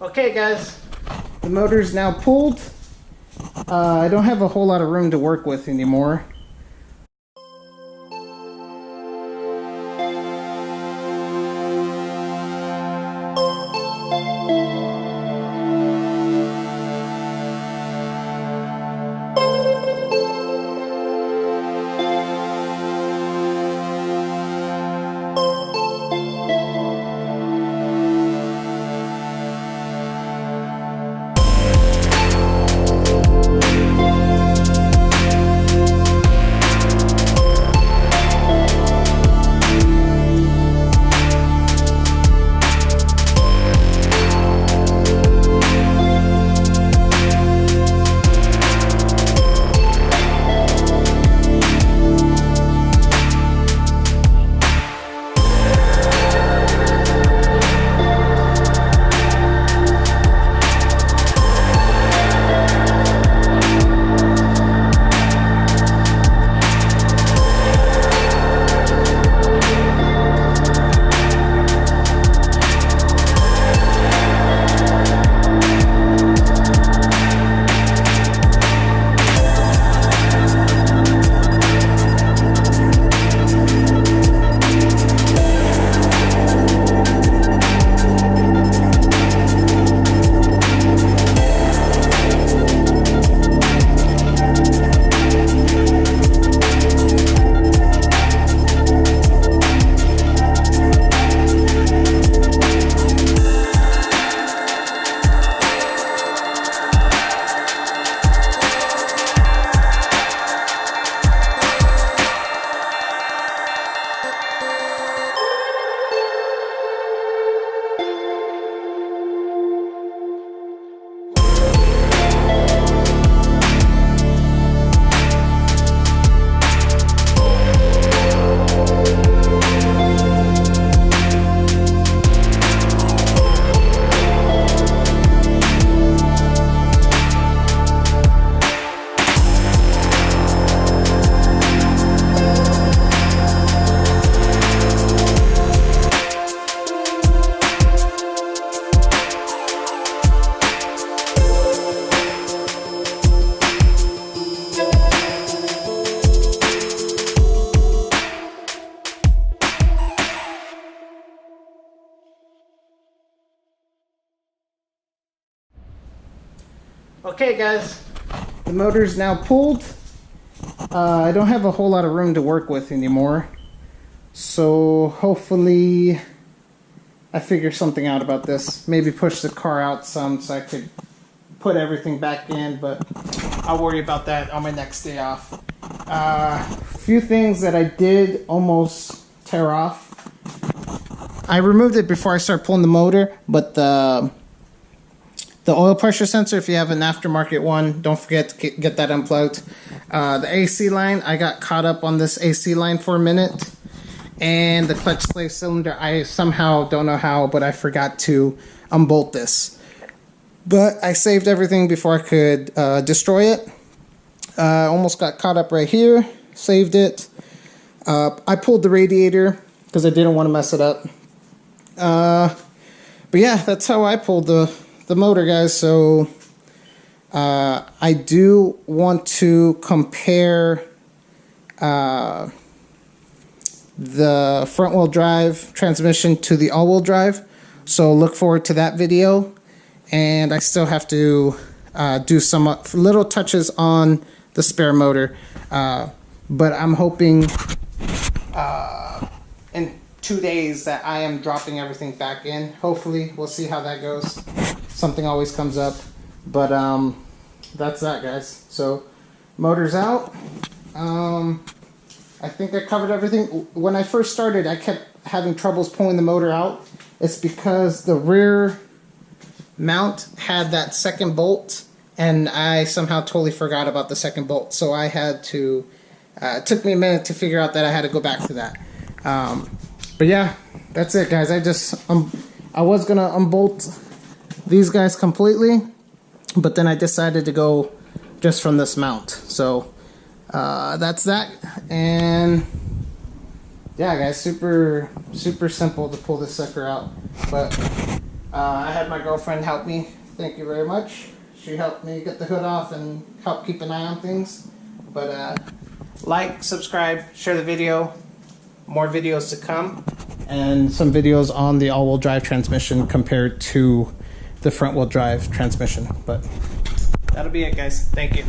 Okay guys, the motor's now pulled. I don't have a whole lot of room to work with anymore. Okay guys, the motor's now pulled. I don't have a whole lot of room to work with anymore. So hopefully I figure something out about this. Maybe push the car out some so I could put everything back in, but I'll worry about that on my next day off. Few things that I did almost tear off. I removed it before I started pulling the motor, but the oil pressure sensor, if you have an aftermarket one, don't forget to get that unplugged. The AC line, I got caught up on this AC line for a minute. And the clutch slave cylinder, I somehow, don't know how, but I forgot to unbolt this. But I saved everything before I could destroy it. Almost got caught up right here, saved it. I pulled the radiator because I didn't want to mess it up. But yeah, that's how I pulled the motor, guys. So I do want to compare the front wheel drive transmission to the all wheel drive, so look forward to that video. And I still have to do some little touches on the spare motor, but I'm hoping in 2 days that I am dropping everything back in. Hopefully, we'll see how that goes. Something always comes up, but that's that, guys. So motor's out. I think I covered everything. When I first started, I kept having troubles pulling the motor out. It's because the rear mount had that second bolt, and I somehow totally forgot about the second bolt. So I had to, it took me a minute to figure out that I had to go back to that. But yeah, that's it, guys. I was gonna unbolt these guys completely, but then I decided to go just from this mount. So that's that. And yeah, guys, super simple to pull this sucker out, but I had my girlfriend help me. Thank you very much. She helped me get the hood off and help keep an eye on things. But like, subscribe, share the video. More videos to come. And some videos on the all-wheel drive transmission compared to the front-wheel drive transmission. But that'll be it, guys. Thank you.